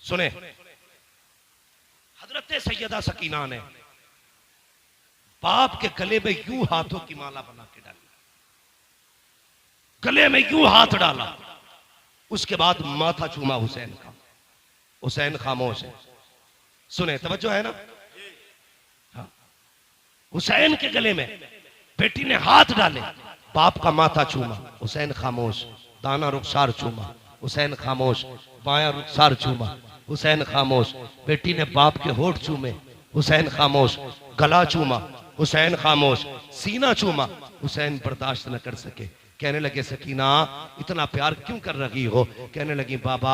सुने, हजरत सैयदा सकीना ने बाप के गले में यूं हाथों की माला बना के डाली, गले में यूं हाथ डाला, उसके बाद माथा चूमा हुसैन का। हुसैन खामोश है, सुने, तवज्जो है ना। हाँ, हुसैन के गले में बेटी ने हाथ डाले, बाप का माथा चूमा, हुसैन खामोश। दाना रुखसार चूमा, हुसैन खामोश। बायां रुखसार चूमा, हुसैन खामोश। बेटी ने बाप के होठ चूमे, हुसैन खामोश। गला चूमा, हुसैन खामोश। सीना चूमा, हुसैन बर्दाश्त न कर सके। कहने लगे सकीना इतना प्यार क्यों कर रही हो? कहने लगी बाबा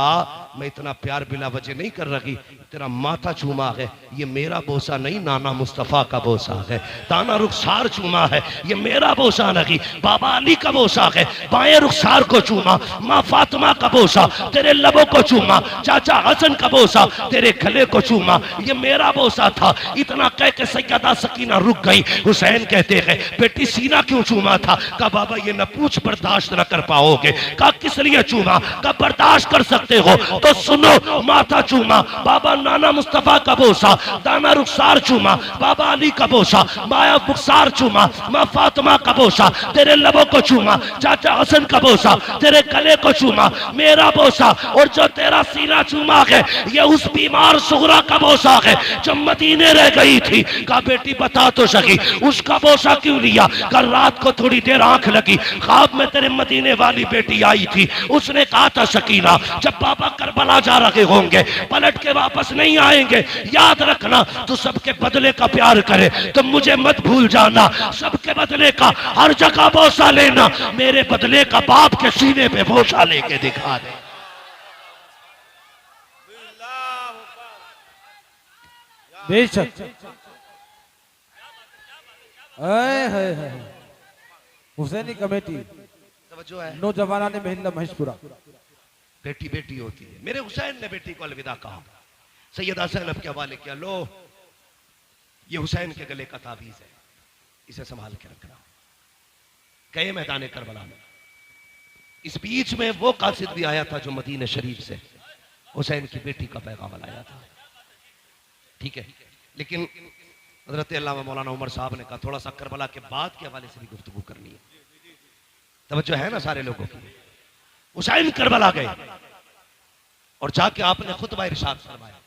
मैं इतना प्यार बिला वजह नहीं कर रही, तेरा माथा चूमा है, ये मेरा बोसा नहीं, नाना मुस्तफ़ा का बोसा है। दाना रुखसार चूमा है, ये मेरा बोसा नहीं, बाबा अली का बोसा है। बाएं रुखसार को चूमा, माँ फातिमा का बोसा, तेरे लबों को चूमा। चाचा हसन का बोसा, तेरे गले को चूमा, ये मेरा बोसा था। इतना कह के सैयदा सकीना रुक गई। हुसैन कहते हैं बेटी सीना क्यों चूमा था? कहा बाबा ये न पूछ, बर्दाश्त न कर पाओगे। कहा किस लिए चूमा? कहा बर्दाश्त कर सकते हो तो सुनो, माथा चूमा, बाबा नाना मुस्तफा का बोसा। दाना रुखसार चूमा, बाबा अली का बोसा। माया बुखसार चूमा, माँ फातिमा का बोसा, तेरे लबों को चूमा। चाचा हसन का बोसा, तेरे गले को चूमा, मेरा बोसा। और जो तेरा सीना चूमा है ये उस बीमार सुगरा का बोसा है जो मदीने रह गई थी। कहा बेटी बता तो सकी उसका बोसा क्यों लिया? कहा रात को थोड़ी देर आंख लगी, ख्वाब में तेरे मदीने वाली बेटी आई थी, उसने कहा था सकीना जब पापा करबला जा रहे होंगे पलट के वापस नहीं आएंगे, याद रखना तू सबके बदले का प्यार करे तो मुझे मत भूल जाना, सबके बदले का हर जगह बोसा लेना, मेरे बदले का बाप के सीने पे बोसा लेके दिखा दे। बेशक हुसैनी कमेटी नौजवाना ने महिला महेशपुरा। बेटी बेटी होती है। मेरे हुसैन ने बेटी को अलविदा कहा, सैयदा ज़ैनब के हवाले किया, लो ये हुसैन के गले का ताबीज है, इसे संभाल के रखना। गए मैदान करबला में। इस बीच में वो कासिद भी आया था जो मदीने शरीफ से हुसैन की बेटी का पैगाम लाया था। ठीक है, लेकिन हजरत अल्लामा मौलाना उमर साहब ने कहा थोड़ा सा करबला के बाद के हवाले से भी गुफ्तगू करनी है। तवज्जो है ना सारे लोगों की। हुसैन करबला गए और जाके आपने खुतबा इरशाद फरमाया।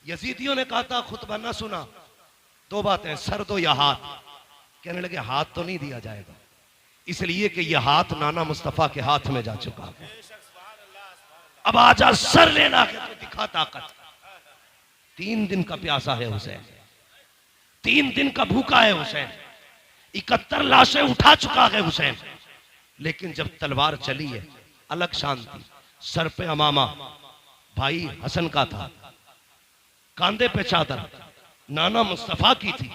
यजीदियों ने कहा था खुतबा ना सुना, दो बातें, सर दो या हाथ। कहने लगे हाथ तो नहीं दिया जाएगा, इसलिए कि यह हाथ नाना मुस्तफा के हाथ में जा चुका है। अब आजा सर लेना है तो दिखा ताकत। 3 दिन का प्यासा है हुसैन, 3 दिन का भूखा है हुसैन, 71 लाशें उठा चुका है हुसैन। लेकिन जब तलवार चली है अलग शांति। सर पे अमामा भाई हसन का था, कांधे पे चादर नाना मुस्तफा की थी,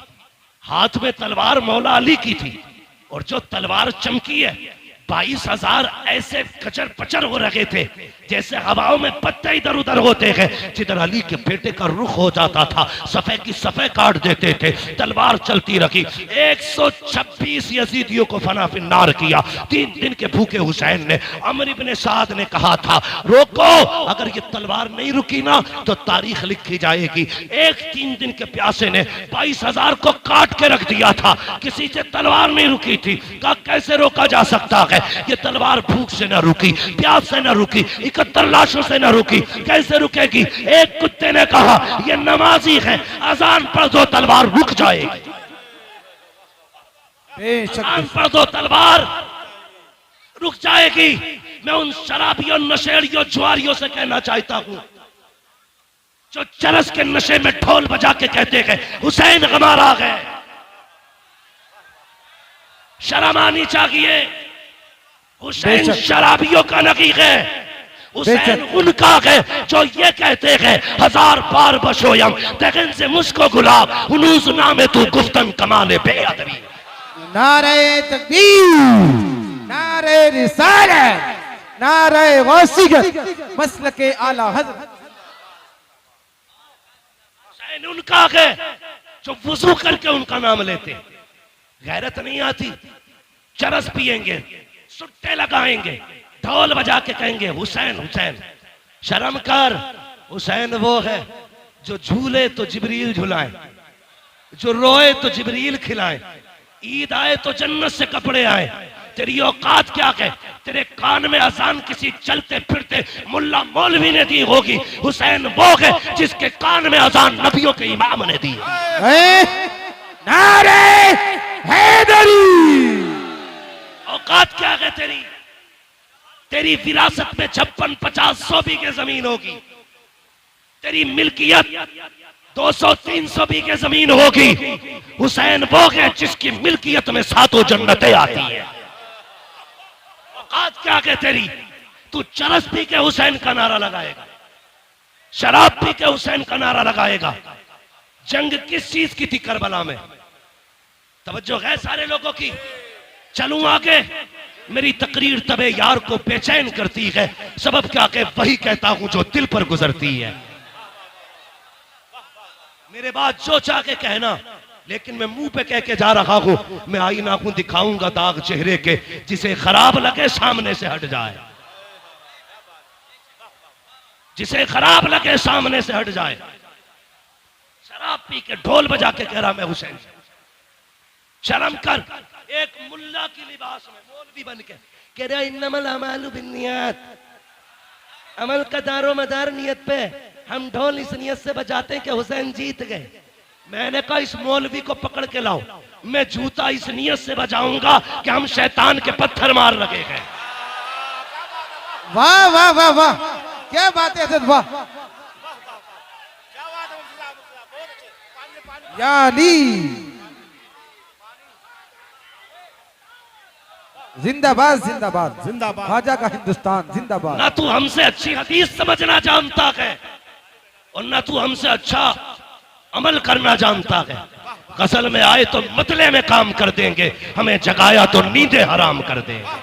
हाथ में तलवार मौला अली की थी। और जो तलवार चमकी है 22,000 ऐसे कचर पचर हो रहे थे जैसे हवाओं में पत्ते इधर उधर होते हैं। जिधर अली के बेटे का रुख हो जाता था सफे की सफे काट देते थे। तलवार चलती रही, 126 यजीदियों को फना फिन्नार किया। 3 दिन के भूखे हुसैन ने, अमर इब्ने साद ने कहा था रोको, अगर ये तलवार नहीं रुकी ना तो तारीख लिखी जाएगी। 3 दिन के प्यासे ने 22,000 को काट के रख दिया था, किसी से तलवार नहीं रुकी थी। कहा कैसे रोका जा सकता है? ये तलवार भूख से न रुकी, प्यास से न रुकी, 71 लाशों से न रुकी, कैसे रुकेगी? एक कुत्ते ने कहा ये नमाजी है, अजान पढ़ दो तलवार रुक जाएगी, अजान पढ़ दो तलवार रुक जाएगी। मैं उन शराबियों, नशेड़ियों, जुआरियों से कहना चाहता हूं जो चरस के नशे में ढोल बजा के कहते हैं हुसैन हमारा है, शर्म आनी चाहिए। हुसैन शराबियों का नहीं है, हुसैन उनका है जो ये कहते हैं 1000 बार बशोयम दगन से मुझको गुलाब हुनूस नामे तू गुफ्तन कमाले बेअदबी। नारे तकबीर, नारे रिसालत, नारे गौसियत, मसलके आला हज़रत। हुसैन उनका है जो वुजू करके उनका नाम लेते। गैरत नहीं आती, चरस पिएंगे, सुट्टे लगाएंगे, ढोल बजा के कहेंगे हुसैन हुसैन। शर्म कर, हुसैन वो है जो झूले तो जिब्रील झुलाए, जो रोए तो जिब्रील खिलाए, ईद आए तो जन्नत से कपड़े आए। तेरी औकात क्या है? तेरे कान में अजान किसी चलते फिरते मुल्ला मौलवी ने दी होगी। हुसैन वो है जिसके कान में अजान नबियों के इमाम ने दी है। नारे हैदरी। औकात क्या है तेरी? तेरी विरासत में 56, 50, 100 बीघे जमीन होगी। तेरी मिल्कियत 200, 300 बीघे जमीन होगी। हुसैन वो है जिसकी मिल्कियत में 7 जन्नतें आती है। औकात क्या है तेरी? तू चरस पी के हुसैन का नारा लगाएगा, शराब पी के हुसैन का नारा लगाएगा। जंग किस चीज की थी करबला में? तवज्जो है सारे लोगों की। चलूं आगे, मेरी तकरीर तबे यार को बेचैन करती है। सबब क्या के वही कहता हूं जो दिल पर गुजरती है। मेरे बाद जो चाह के कहना, लेकिन मैं मुंह पे कह के जा रहा हूं। मैं आईना हूं, दिखाऊंगा दाग चेहरे के, जिसे खराब लगे सामने से हट जाए, जिसे खराब लगे सामने से हट जाए। शराब पी के ढोल बजा के कह रहा मैं हुसैन। शर्म कर। एक मुल्ला की लिबास में मौलवी बन के कह रहा इन्नमल अमालु बिन्नियात, अमल का दारो मदार नियत पे। हम ढोल इस नियत से बजाते हैं कि हुसैन जीत गए। मैंने कहा इस मौलवी को पकड़ के लाओ, मैं जूता इस नियत से बजाऊंगा कि हम शैतान के पत्थर मार लगे हैं। वाह वाह वाह वाह, क्या बात है हजरत, वाह। यानी जिंदाबाद जिंदाबाद जिंदाबाद, ख्वाजा का हिंदुस्तान जिंदाबाद। ना तू हमसे अच्छी हदीस समझना जानता है और ना तू हमसे अच्छा अमल करना जानता है। गजल में आए तो मतले में काम कर देंगे, हमें जगाया तो नींदें हराम कर देंगे।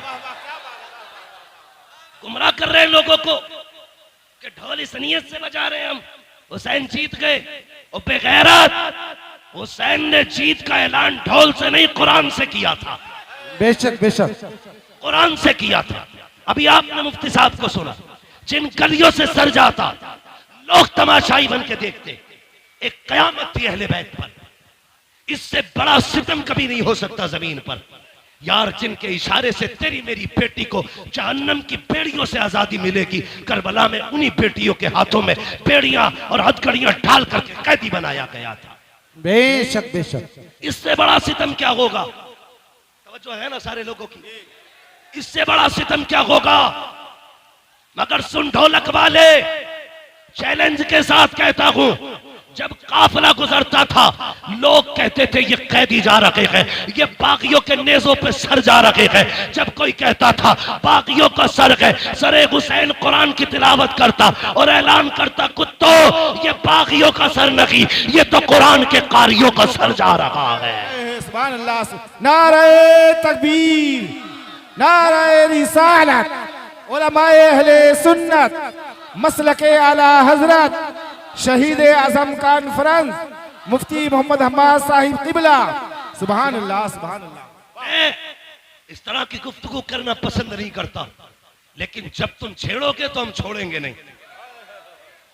गुमराह कर रहे हैं लोगों को कि ढोल इस नियत से बजा रहे हैं हम हुसैन जीत गए। और बेगैरत, हुसैन ने जीत का ऐलान ढोल से नहीं कुरान से किया था। बेशक बेशक, कुरान से किया था। अभी आपने मुफ्ती साहब को सुना, जिन गलियों से सर जाता लोग तमाशाई बन के देखते। एक कयामत थी अहले बैत पर, इससे बड़ा सितम कभी नहीं हो सकता जमीन पर। यार जिनके इशारे से तेरी मेरी बेटी को जहन्नम की बेड़ियों से आजादी मिलेगी, करबला में उन्हीं बेटियों के हाथों में बेड़ियां और हथकड़ियां ढाल करके कैदी बनाया गया था। बेशक बेशक, इससे बड़ा सितम क्या होगा? जो है ना सारे लोगों की, इससे बड़ा सितम क्या होगा? मगर सुन ढोलक वाले, चैलेंज के साथ कहता हूं, जब काफिला गुजरता था लोग कहते थे ये कैदी जा रहे हैं, ये बागियों के नेजों पे सर जा रहे हैं। जब कोई कहता था बागियों का सर है, सरे हुसैन कुरान की तिलावत करता और ऐलान करता कुत्तों ये बागियों का सर नहीं, ये तो कुरान के कारियों का सर जा रहा है। सुभान अल्लाह। नारे तकबीर, नारे रिसालत, उलमाए अहले सुन्नत, मसलके आला हजरत, शहीद आजम कॉन्फ्रेंस, मुफ्ती मोहम्मद हम्माद साहिब किबला। सुभान अल्लाह सुभान अल्लाह। मैं इस तरह की गुफ्तगू करना पसंद नहीं करता, लेकिन जब तुम छेड़ोगे तो हम छोड़ेंगे नहीं।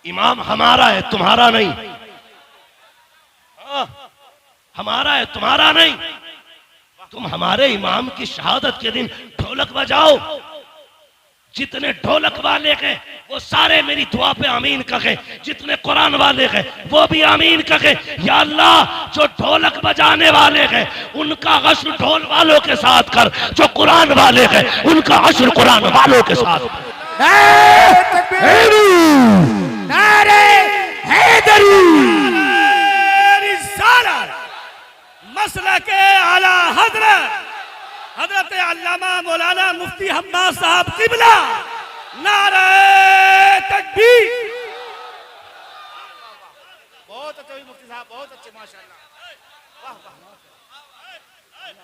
इमाम हमारा है, तुम्हारा नहीं। हाँ, हमारा है, तुम्हारा नहीं। तुम हमारे इमाम की शहादत के दिन ढोलक बजाओ। जितने ढोलक वाले हैं वो सारे मेरी दुआ पे आमीन कहे, जितने कुरान वाले हैं वो भी आमीन कहे। या अल्लाह, जो ढोलक बजाने वाले हैं उनका हश्र ढोल वालों के साथ कर, जो कुरान वाले हैं उनका हश्र कुरान वालों के साथ कर। नारे हैदरी, मसलके आला हजरत हजरत अल्लामा मौलाना मुफ्ती हम्माद साहब किबला। नारे तकबीर। बहुत अच्छे मुफ्ती साहब, बहुत अच्छे माशाअल्लाह। वाह वाह।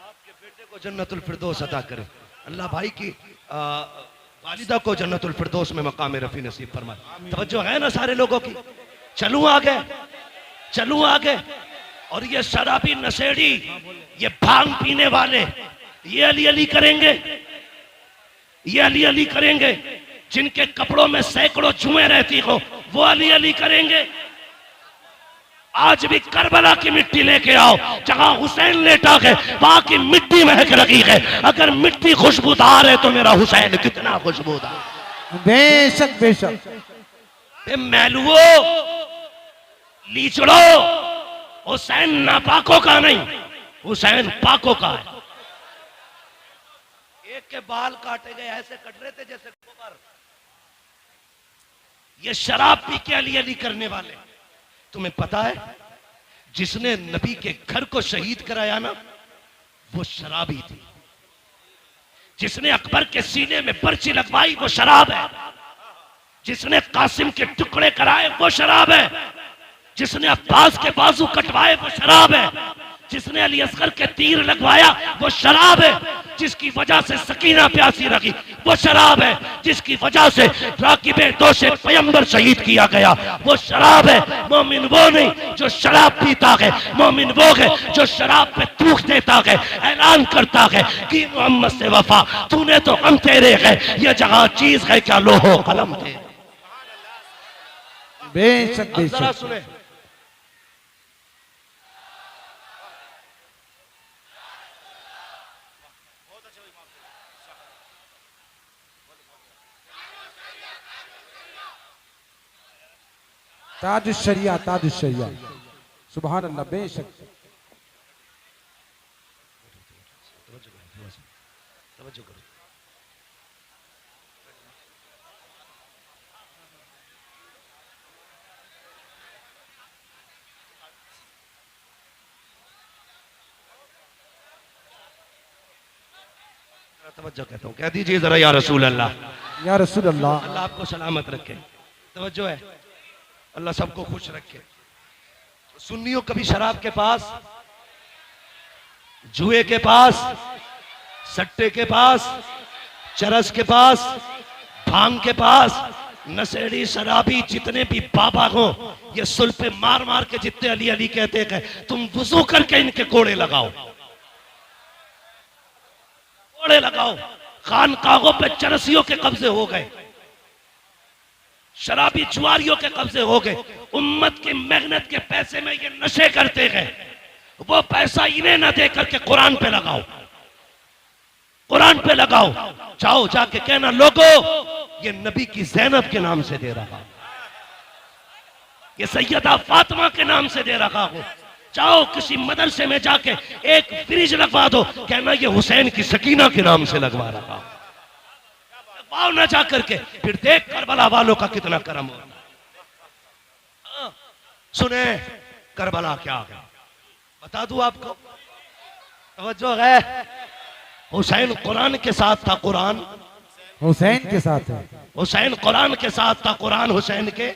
आपके बेटे को जन्नतुल फिरदौस अता करे। अल्लाह भाई की वालिदा को जन्नतुल फिरदौस में मकाम रफी नसीब फरमाए। तवज्जो है ना सारे लोगों की? चलूं आगे, चलूं आगे। और ये शराबी नशेड़ी, ये भांग पीने वाले, ये अली अली करेंगे, ये अली अली करेंगे। जिनके कपड़ों में सैकड़ों जुएं रहती हो वो अली अली करेंगे। आज भी करबला की मिट्टी लेके आओ, जहां हुसैन लेटा है वहां की मिट्टी महक रही है। अगर मिट्टी खुशबूदार है तो मेरा हुसैन कितना खुशबूदार। बेशक बेशक। मैलुओ लीचड़ो, हुसैन नापाकों का नहीं, हुसैन पाकों का है। एक के बाल काटे गए, ऐसे कट रहे थे जैसे गोबर। ये शराब पी के अली अली करने वाले। तुम्हें पता है जिसने नबी के घर को शहीद कराया ना, वो शराबी थी। जिसने अकबर के सीने में पर्ची लगवाई वो शराब है। जिसने कासिम के टुकड़े कराए वो शराब है। जिसने अब्बास के बाजू कटवाए वो शराब है। जिसने अली असगर के तीर लगवाया वो शराब है। जिसकी वजह से सकीना प्यासी रखी वो शराब है। जिसकी वजह से राकिबे दोषे पैगंबर शहीद किया गया वो शराब है। मोमिन वो नहीं जो शराब पीता है, मोमिन वो है जो शराब पे थूक देता है, ऐलान करता है कि मोहम्मद से वफा, तूने तो हम तेरे है, ये जहां चीज है क्या लोहो कलम थे। बेशक जरा बेशक। सुने, ताजुश शरिया, ताजुश शरिया। सुभान अल्लाह। बेशक। तवज्जो करो। तवज्जो कहता हूँ, कह दीजिए जरा या रसूल अल्लाह। या रसूल अल्लाह। अल्लाह आपको सलामत रखे। तवज्जो है, अल्लाह सबको खुश रखे। सुन्नियों कभी शराब के पास, जुए के पास, सट्टे के पास, चरस के पास, भांग के पास, नशेड़ी शराबी जितने भी बाबा हो, ये सुल पे मार मार के जितने अली अली कहते हैं, तुम वुजू करके इनके कोड़े लगाओ, कोड़े लगाओ। खानकाहों पे चरसियों के कब्जे हो गए, शराबी जुआरियों के कब्जे हो गए। उम्मत की मेहनत के पैसे में ये नशे करते हैं, वो पैसा इन्हें ना दे करके कुरान पे लगाओ, कुरान पे लगाओ। जाओ जाके कहना, लोगों ये नबी की ज़ैनब के नाम से दे रहा, ये सैयदा फातिमा के नाम से दे रहा हो। जाओ किसी मदरसे में जाके एक फ्रिज लगवा दो, कहना ये हुसैन की सकीना के नाम से लगवा रहा। लगवाओ ना जा करके, फिर देख करबला वालों का कितना करम हो। सुने करबला क्या है बता दूं आपको, तवज्जो है। हुसैन कुरान के साथ था, कुरान हुसैन के साथ है, हुसैन कुरान के साथ था, कुरान हुसैन के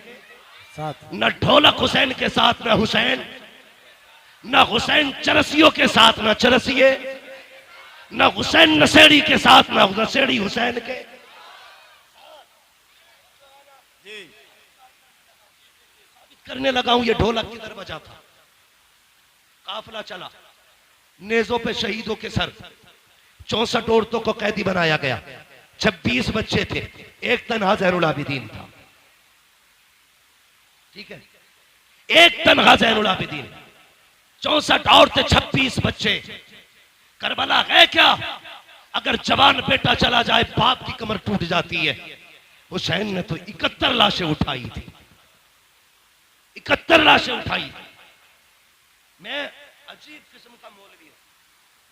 साथ। न ढोलक हुसैन के साथ न हुसैन, न हुसैन चरसियों के साथ न चरसिए, न हुसैन नशेड़ी के साथ न नशेड़ी हुसैन के। करने लगा हूं ये ढोलक किधर बजा था। काफिला चला, नेजों पे शहीदों के सर, 64 औरतों को कैदी बनाया गया, 26 बच्चे थे, एक तन्हा ज़ैनुल आबिदीन था। ठीक है, एक तन्हा ज़ैनुल आबिदीन, 64 औरतें, 26 बच्चे। करबला है क्या? अगर जवान बेटा चला जाए बाप की कमर टूट जाती है। हुसैन ने तो 71 लाशें उठाई थी, 71 लाशें उठाई थी। मैं अजीब किस्म का मौलवी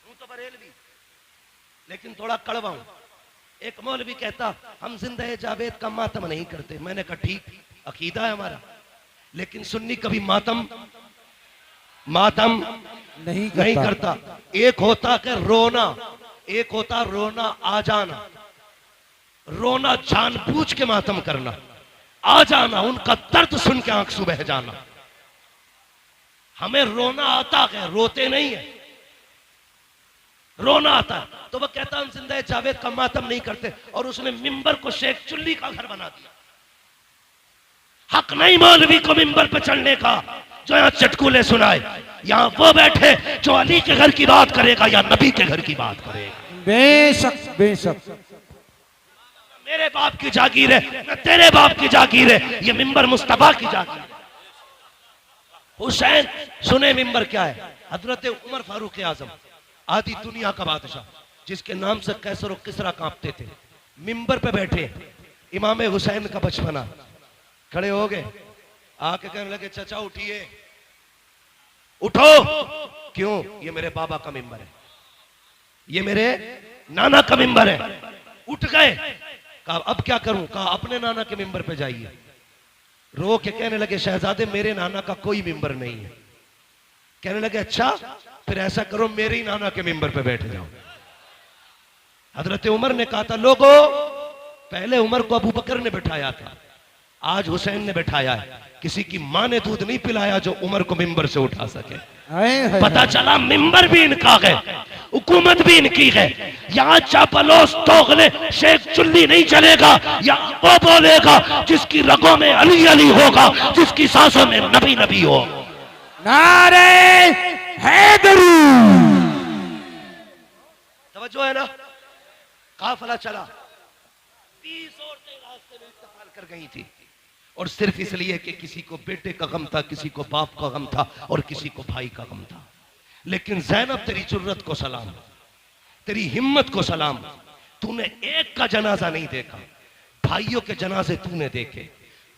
हूं तो बरेलवी, लेकिन थोड़ा कड़वा हूं। एक मौलवी कहता हम जिंदा जावेद का मातम नहीं करते। मैंने कहा ठीक, अकीदा है हमारा, लेकिन सुन्नी कभी मातम नहीं करता। एक होता कि रोना, एक होता रोना आ जाना। रोना जानबूझ के मातम करना, आ जाना उनका दर्द सुन के आंख बह जाना। हमें रोना आता है, रोते नहीं है, रोना आता है। तो वह कहता हम जिंदा जावेद का मातम नहीं करते, और उसने मिंबर को शेख चुल्ली का घर बना दिया। हक नहीं मौलवी को मिंबर पर चढ़ने का जो यहाँ चटकुले सुनाए। यहाँ वो बैठे जो अली के घर की बात करेगा या नबी के घर की बात करेगा। बेशक बेशक। मेरे बाप की जागीर है न तेरे बाप की जागीर है, ये मिंबर मुस्तफा की जागीर है। हुसैन सुने मिंबर क्या है? हजरत उमर फारूक आजम आधी दुनिया का बादशाह, जिसके नाम से कैसर और किसरा कांपते थे, मिंबर पे बैठे। इमाम हुसैन का बचपना, खड़े हो गए, आके कहने लगे चचा उठिए, उठो। क्यों? ये मेरे बाबा का मिंबर है, ये मेरे नाना का मिंबर है। उठ गए, कहा अब क्या करूं? कहा अपने नाना के मिंबर पे जाइए। रो के कहने लगे शहजादे मेरे नाना का कोई मिंबर नहीं है। कहने लगे अच्छा, फिर ऐसा करो मेरे ही नाना के मिंबर पे बैठ जाओ। हजरत उमर ने कहा था लोगों, पहले उमर को अबू बकर ने बिठाया था, आज हुसैन ने बिठाया है। किसी की मां ने दूध नहीं पिलाया जो उमर को मिंबर से उठा सके। पता चला मिंबर भी इनका है, हुकूमत भी इनकी है। यहाँ चापलोस दोगले शेख चुल्ली नहीं चलेगा, या वो बोलेगा जिसकी रगों में अली अली होगा, जिसकी सांसों में नबी नबी हो। नारे हैदरी। तवज्जो है ना? काफिला चला, 20 औरतें रास्ते में इंतकाल कर गई थी, और सिर्फ इसलिए कि किसी को बेटे का गम था, किसी को बाप का गम था, और किसी को भाई का गम था। लेकिन ज़ैनब तेरी जुर्रत को सलाम, तेरी हिम्मत को सलाम। तूने एक का जनाजा नहीं देखा, भाइयों के जनाजे तूने देखे,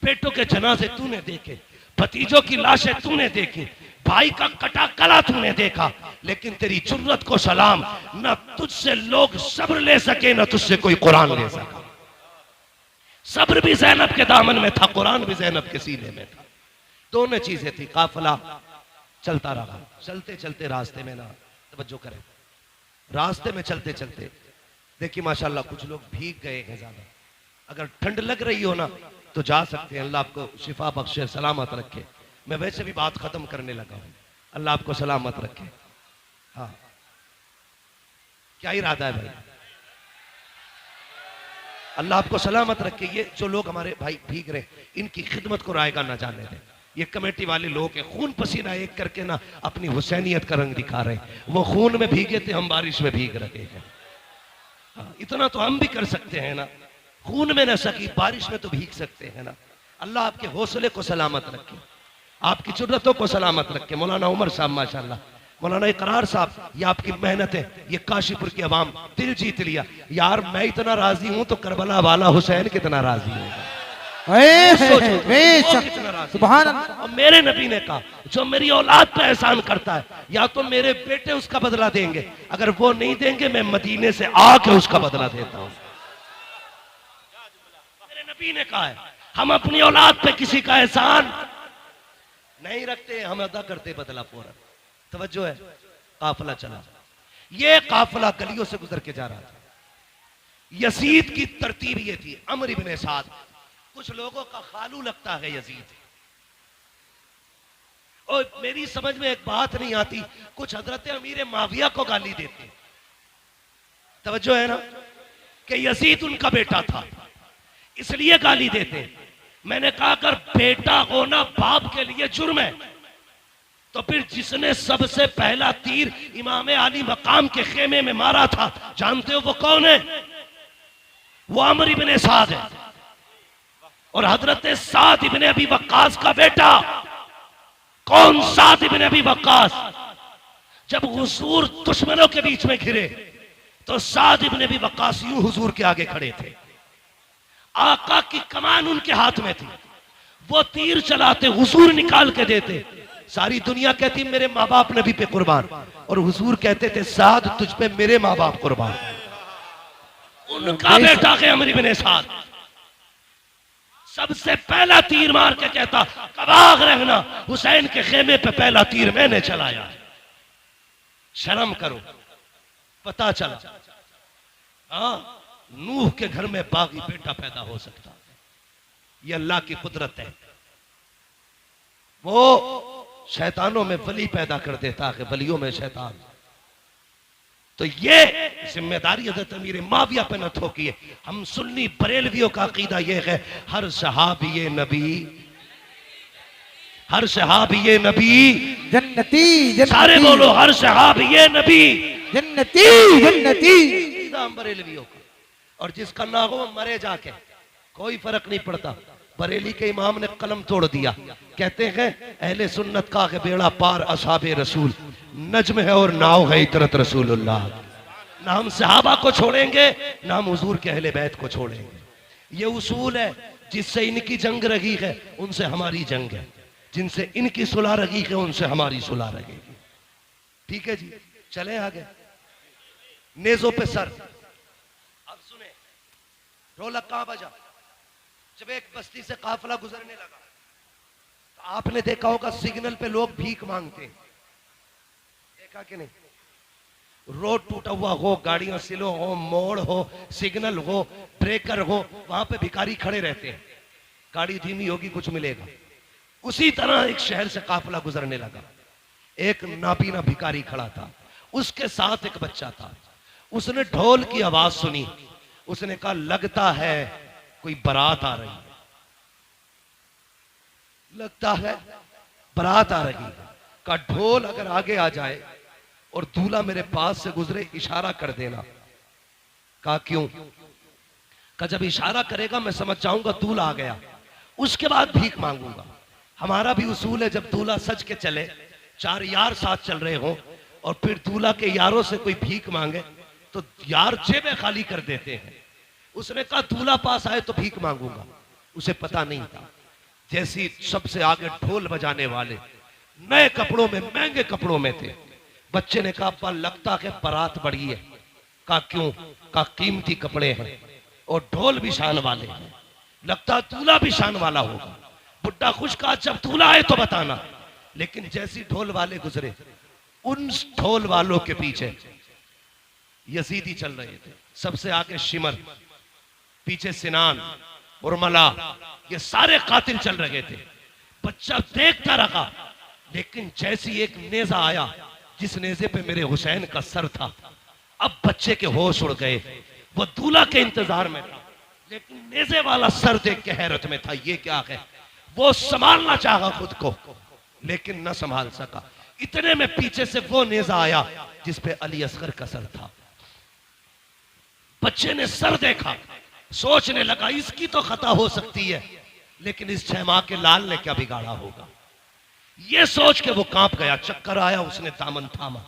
बेटों के जनाजे तूने देखे, भतीजों की लाशें तूने देखी, भाई का कटा गला तूने देखा। लेकिन तेरी जुर्रत को सलाम, न तुझसे लोग सब्र ले सके, न तुझसे कोई कुरान ले सका। सब्र भी ज़ैनब के दामन में था, कुरान भी ज़ैनब के सीने में था। दोनों चीजें थी। काफिला चलता रहा, चलते चलते रास्ते में ना, तवज्जो करें, रास्ते में चलते चलते देखिए माशाल्लाह कुछ लोग भीग गए हैं ज्यादा। अगर ठंड लग रही हो ना तो जा सकते हैं, अल्लाह आपको शिफा बख्शे, सलामत रखे। मैं वैसे भी बात खत्म करने लगा हूं, अल्लाह आपको सलामत रखे। हाँ, क्या इरादा है भाई? अल्लाह आपको सलामत रखे। ये जो लोग हमारे भाई भीग रहे, इनकी खिदमत को रायगा ना जाने दें। ये कमेटी वाले लोग हैं, खून पसीना एक करके ना अपनी हुसैनियत का रंग दिखा रहे हैं। वो खून में भीगे थे, हम बारिश में भीग रहे हैं। हाँ, इतना तो हम भी कर सकते हैं ना, खून में न सकी बारिश में तो भीग सकते हैं ना। अल्लाह आपके हौसले को सलामत रखे, आपकी जुर्रतों को सलामत रखे। मौलाना उमर साहब माशाल्लाह, मौलाना इकरार साहब, ये आपकी मेहनत है, ये काशीपुर की आवाम दिल जीत लिया। यार मैं इतना राजी हूं तो करबला वाला हुसैन कितना राजी होगा। सुभान अल्लाह। और मेरे नबी ने कहा जो मेरी औलाद पे एहसान करता है, या तो मेरे बेटे उसका बदला देंगे, अगर वो नहीं देंगे मैं मदीने से आके उसका बदला देता हूं। मेरे नबी ने कहा है हम अपनी औलाद पे किसी का एहसान नहीं रखते, हम अदा करते बदला फौरन। तवज्जो है? काफिला चला, ये काफिला गलियों से गुजर के जा रहा था। यजीद की तरतीब ये थी, अमर इब्ने साद, कुछ लोगों का खालू लगता है यजीद। और मेरी समझ में एक बात नहीं आती, कुछ हजरत अमीर माविया को गाली देते। तवज्जो है ना कि यजीद उनका बेटा था इसलिए गाली देते। मैंने कहा अगर बेटा होना बाप के लिए जुर्म है तो फिर जिसने सबसे पहला तीर इमाम अली मकाम के खेमे में मारा था, जानते हो वो कौन है? वो अमर इब्ने साद है, और हजरत साद इब्ने अबी वक्कास का बेटा। कौन साद इब्ने अबी वक्कास? जब हुजूर दुश्मनों के बीच में घिरे तो साद इब्ने अबी वक्कास यूं हुजूर के आगे खड़े थे, आका की कमान उनके हाथ में थी, वो तीर चलाते, हुजूर निकाल के देते। सारी दुनिया कहती मेरे माँ बाप नबी पे कुर्बान, और हुजूर कहते थे साद तुझ पे मेरे माँ बाप कुर्बान। उनका बेटा है अमर इब्ने साद, सबसे पहला तीर मार के कहता कबाग रहना, हुसैन के खेमे पे पहला तीर मैंने चलाया। शर्म करो। पता चला हाँ, नूह के घर में बागी बेटा पैदा हो सकता है, ये अल्लाह की कुदरत है। वो शैतानों में वली पैदा कर देता है, वलियों में शैतान। तो ये जिम्मेदारी हज़रत अमीर माविया पे न थोकिए। हम सुन्नी बरेलवियों का अकीदा ये है हर सहाबी नबी, हर सहाबी नबी जन्नती, जन्नती। सारे बोलो हर सहाबी नबी जन्नती, जन्नती। अकीदा हम बरेलवियों का। और जिसका ना हो मरे जाके, कोई फर्क नहीं पड़ता। बरेली के इमाम ने कलम तोड़ दिया, कहते हैं अहले सुन्नत का है बेड़ा पार असहाबे रसूल, नज्म है और नाव है इतरत रसूलुल्लाह। ना हम सहाबा को छोड़ेंगे ना हम हुजूर के अहले बैत को छोड़ेंगे। ये उसूल है, जिससे इनकी जंग रही है उनसे हमारी जंग है, जिनसे इनकी सुलह रही है उनसे हमारी सुलह रहेगी। ठीक है जी, चले आगे। नेजों पे सर। अब सुने, ढोलक कहां बजा? जब एक बस्ती से काफिला गुजरने लगा तो आपने देखा होगा सिग्नल पे लोग भीख मांगते हैं, देखा कि नहीं? रोड टूटा हुआ हो, गाड़ियां स्लो हो, मोड़ हो, सिग्नल हो, ब्रेकर हो, वहां पे भिखारी खड़े रहते हैं, गाड़ी धीमी होगी कुछ मिलेगा। उसी तरह एक शहर से काफिला गुजरने लगा, एक नापीना भिखारी खड़ा था, उसके साथ एक बच्चा था। उसने ढोल की आवाज सुनी, उसने कहा लगता है कोई बारात आ रही है, लगता है बारात आ रही है। का ढोल अगर आगे आ जाए और दूल्हा मेरे पास से गुजरे इशारा कर देना। कहा क्यों? का जब इशारा करेगा मैं समझ जाऊंगा दूल्हा आ गया, उसके बाद भीख मांगूंगा। हमारा भी उसूल है, जब दूल्हा सज के चले, चार यार साथ चल रहे हो और फिर दूल्हा के यारों से कोई भीख मांगे तो यार जेबें खाली कर देते हैं। उसने कहा दूल्हा पास आए तो भीख मांगूंगा। उसे पता नहीं था, जैसी सबसे आगे ढोल बजाने वाले नए कपड़ों में, महंगे कपड़ों में थे। बच्चे ने कहा अब्बा लगता है बारात बड़ी है। कहा क्यों? कहा कीमती कपड़े हैं और ढोल भी शान वाले हैं, लगता दूल्हा भी शान वाला होगा। बुड्ढा खुश कहा जब दूल्हा आए तो बताना। लेकिन जैसी ढोल वाले गुजरे, उन ढोल वालों के पीछे यजीदी चल रहे थे, सबसे आगे शिमर, पीछे सिनान, उर्मला, ये सारे कातिल चल रहे थे। बच्चा देखता रहा, लेकिन जैसी एक नेजा आया जिस नेजे पे मेरे हुसैन का सर था, अब बच्चे के होश उड़ गए। वो दूल्हा के इंतजार में था, लेकिन नेजे वाला सर देख के हैरत में था, ये क्या है? वो संभालना चाहा खुद को, लेकिन न संभाल सका। इतने में पीछे से वो नेजा आया जिस पे अली असगर का सर था। बच्चे ने सर देखा, सोचने लगा इसकी तो खता हो सकती है, लेकिन इस 6 माह के लाल ने क्या बिगाड़ा होगा। ये सोच के वो कांप गया, चक्कर आया, उसने दामन थामा।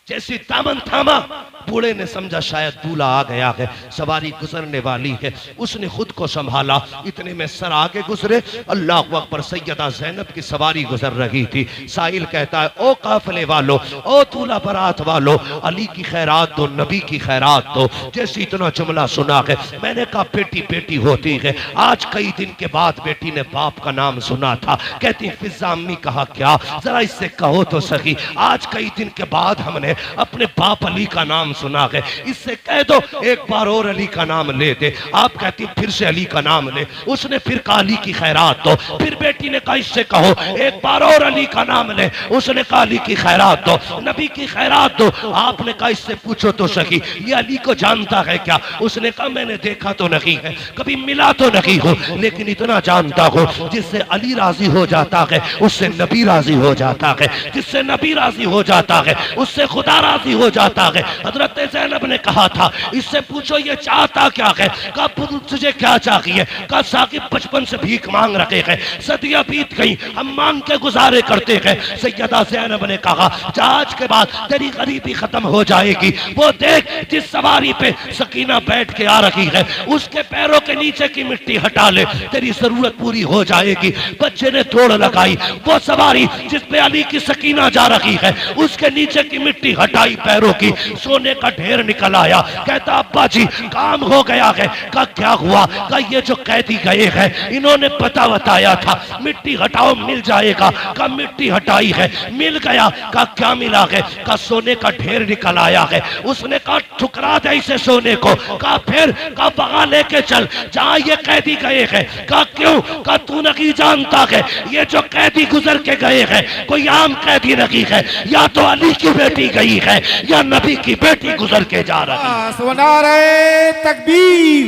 जैसी दामन थामा, बूढ़े ने समझा शायद दूल्हा आ गया है, सवारी गुजरने वाली है। उसने खुद को संभाला, इतने में सर आगे गुजरे, अल्लाह अकबर, सैयदा ज़ैनब की सवारी गुजर रही थी। साहिल कहता है ओ काफिले वालों, ओ दूल्हा बारात वालों, अली की खैरात दो, नबी की खैरात दो। जैसे इतना जुमला सुना है, मैंने कहा बेटी बेटी होती है। आज कई दिन के बाद बेटी ने बाप का नाम सुना था, कहती फिजा अम्मी कहा क्या, जरा इससे कहो तो सही, आज कई दिन के बाद हमने अपने बाप अली का नाम सुना है, इससे कह दो एक बार और अली का नाम ले दे। आप कहती फिर से अली का नाम ले। उसने फिर कहा अली की खैरात दो। फिर बेटी ने कहा इससे कहो एक बार और अली का नाम ले। उसने कहा अली की खैरात दो, नबी की खैरात दो। आपने कहा इससे पूछो तो सही, ये अली को जानता है क्या? उसने कहा मैंने देखा तो नहीं है, कभी मिला तो नहीं हो, लेकिन इतना जानता हो जिससे अली राजी हो जाता है उससे नबी राजी हो जाता है, जिससे नबी राजी हो जाता है उससे खुदा राजी हो जाता है। हजरत ज़ैनब ने कहा था इससे पूछो ये चाहता क्या है? कहा तुझे क्या चाहिए? कहा साकिब बचपन से भीख मांग रखे हैं, सदियां बीत गई, हम मांग के गुजारे करते हैं। सैयदा ज़ैनब ने कहा आज के बाद तेरी गरीबी खत्म हो जाएगी। वो देख जिस सवारी पे सकीना बैठ के आ रही है, उसके पैरों के नीचे की मिट्टी हटा ले, तेरी जरूरत पूरी हो जाएगी। बच्चे ने दौड़ लगाई, वो सवारी जिस पे अली की सकीना जा रही है, उसके नीचे की मिट्टी हटाई पैरों की, सोने का ढेर निकल आया। कहता अब्बा जी काम हो गया है। कहा क्या हुआ? कहा ये जो कैदी गए हैं इन्होंने पता बताया था मिट्टी हटाओ मिल जाएगा। कहा मिट्टी हटाई है, मिल गया। कहा क्या मिला है? कहा सोने का ढेर निकल आया है। उसने कहा ठुकरा दे इसे सोने को। कहा फिर? कहा भगा लेके चल जहां ये कैदी गए हैं। कहा क्यों? कहा तू नहीं जानता है ये जो कैदी गुजर के गए हैं कोई आम कैदी नहीं है, या तो अली की बेटी गई है या नबी की बेटी गुजर के जा रही है। नारे तकबीर,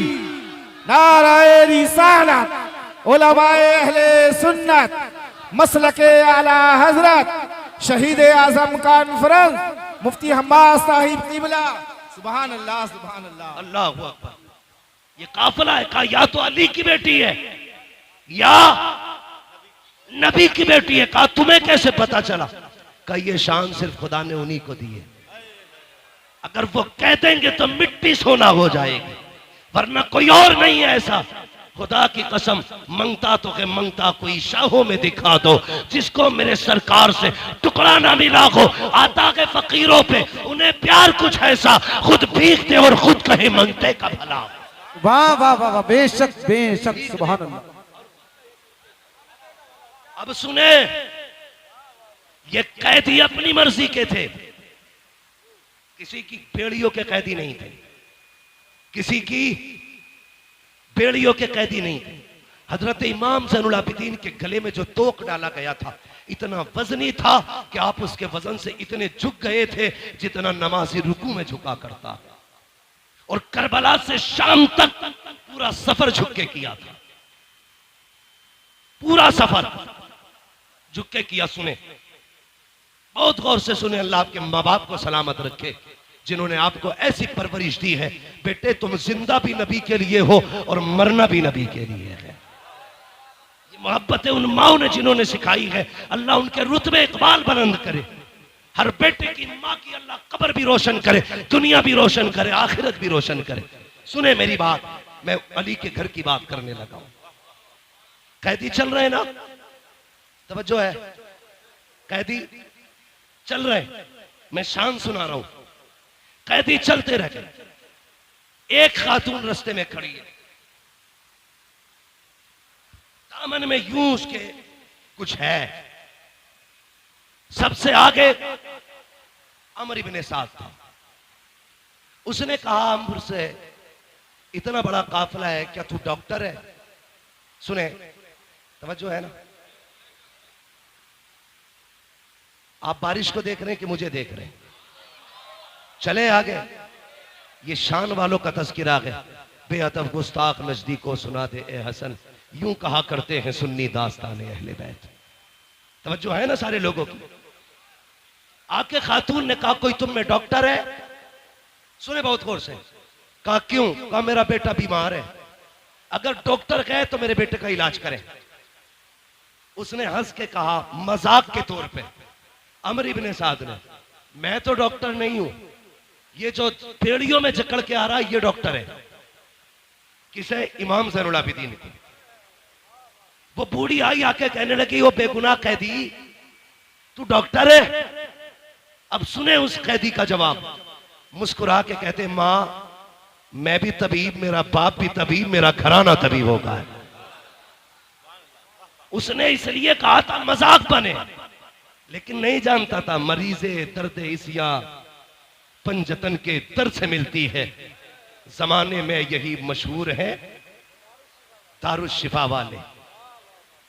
नारे रिसालत, उलमाए अहले सुन्नत, मसलके आला हजरत, शहीद आजम कॉन्फ्रेंस, मुफ्ती हम्मास साहिब क़िबला। सुभान अल्लाह, सुभान अल्लाह, अल्लाहु अकबर। ये काफिला है। कहा या तो अली की बेटी है या नबी की बेटी है। कहा तुम्हें कैसे पता चला? कहा ये शान सिर्फ खुदा ने उन्हीं को दी है। अगर वो कह देंगे तो मिट्टी सोना हो जाएगी, वरना कोई और नहीं है ऐसा। खुदा की कसम, मंगता तो के मंगता कोई शाहों में दिखा दो, जिसको मेरे सरकार से टुकड़ा ना मिला हो। आता के फकीरों पे उन्हें प्यार कुछ ऐसा, खुद भीखते और खुद कहे मंगते का भला। वाह वाह वाह वाह, बेशक बेशक, सुभान अल्लाह। अब सुने, ये कैदी अपनी मर्जी के थे, किसी की बेड़ियों के कैदी नहीं थे, किसी की बेड़ियों के कैदी नहीं थे। हजरत इमाम ज़ैनुल आबिदीन के गले में जो तोक डाला गया था इतना वजनी था कि आप उसके वजन से इतने झुक गए थे जितना नमाजी रुकू में झुका करता। और करबला से शाम तक पूरा सफर झुक के किया था, पूरा सफर झुक के किया। सुने, बहुत गौर से सुने, अल्लाह आपके माँ बाप को सलामत रखे जिन्होंने आपको ऐसी परवरिश दी है। बेटे तुम जिंदा भी नबी के लिए हो और मरना भी नबी के लिए है। ये मोहब्बतें उन माओ ने जिन्होंने सिखाई है। अल्लाह उनके रुतबे इकबाल बुलंद करे। हर बेटे की माँ की अल्लाह कब्र भी रोशन करे, दुनिया भी रोशन करे, आखिरत भी रोशन करे। सुने मेरी बात, मैं अली के घर की बात करने लगा हूं। कैदी चल रहे ना, तवज्जो है, कैदी चल रहे, मैं शान सुना रहा हूं। कैदी चलते रह गए, एक खातून रास्ते में खड़ी है, दामन में यूं उसके कुछ है। सबसे आगे अमर इब्ने साद था। उसने कहा अमर से, इतना बड़ा काफिला है, क्या तू डॉक्टर है? सुने, तवज्जो है ना, आप बारिश को देख रहे हैं कि मुझे देख रहे हैं? चले आगे, ये शान वालों का तज़किरा है। बेअदब गुस्ताख नजदीको सुना दे ए हसन, यूं कहा करते हैं सुन्नी दास्ताने अहले बैत। तवज्जो है ना सारे लोगों की? आके खातून ने कहा कोई तुम में डॉक्टर है? सुने बहुत गौर से। कहा क्यों? कहा मेरा बेटा बीमार है, अगर डॉक्टर कहे तो मेरे बेटे का इलाज करें। उसने हंस के कहा मजाक के तौर पे, अमर इब्ने साद ने, मैं तो डॉक्टर नहीं हूं, ये जो पेड़ियों में जकड़ के आ रहा है ये डॉक्टर है। किसे? इमाम ज़ैनुल आबिदीन की। वो बूढ़ी आई आके कहने लगी, वो बेगुनाह कैदी तू डॉक्टर है? अब सुने उस कैदी का जवाब, मुस्कुरा के कहते मां मैं भी तबीब, मेरा बाप भी तबीब, मेरा घराना तबीब होगा। उसने इसलिए कहा था मजाक बने, लेकिन नहीं जानता था मरीज़े दर्द इसिया पंजतन के दर्द से मिलती है। जमाने में यही मशहूर है दारुश शिफा वाले,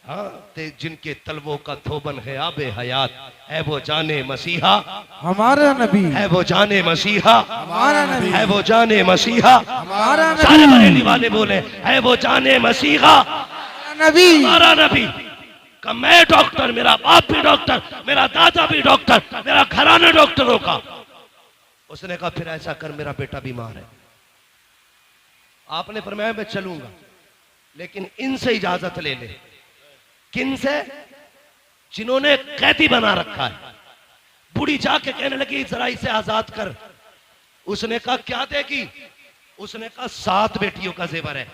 हाँ, ते जिनके तलवों का थोबन है आबे हयात, है वो जाने मसीहा हमारा नबी, है वो जाने मसीहा हमारा नबी, है वो जाने मसीहा। हमारा सारे नबी, बरेली वाले बोले है वो जाने मसीहा नबी। हमारा नबी। का मैं डॉक्टर, मेरा बाप भी डॉक्टर, मेरा दादा भी डॉक्टर, मेरा घराना डॉक्टरों का। उसने कहा फिर ऐसा कर, मेरा बेटा बीमार है। आपने फरमाया मैं चलूंगा, लेकिन इनसे इजाजत ले ले। किन से? जिन्होंने कैदी बना रखा है। बूढ़ी जाके कहने लगी जरा इसे आजाद कर। उसने कहा क्या देगी? उसने कहा 7 बेटियों का जेवर है,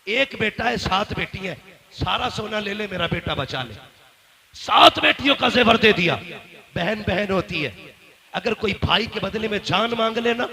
एक बेटा है 7 बेटी है, सारा सोना ले ले, मेरा बेटा बचा ले। 7 बेटियों का जेवर दे दिया। बहन बहन होती है, अगर कोई भाई के बदले में जान मांग लेना,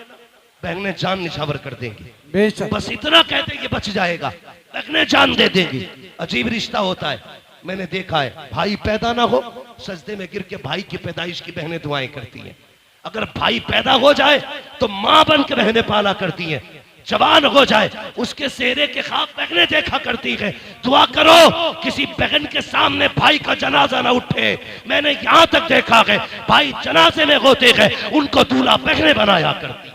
बहनें जान निछावर कर देंगी। बेशक, बस इतना कहते ये बच जाएगा, बहनें जान दे देंगी। अजीब रिश्ता होता है, मैंने देखा है। भाई पैदा ना हो, सजदे में गिर के भाई की पैदाइश की बहनें दुआएं करती हैं। अगर भाई पैदा हो जाए तो मां बन के बहनें पाला करती हैं। जवान हो जाए उसके सेहरे के ख्वाब बहनें देखा करती है। दुआ करो किसी बहन के सामने भाई का जनाजा ना उठे। मैंने यहां तक देखा है भाई जनाजे में होते हैं, उनको दूल्हा बहनें बनाया करती।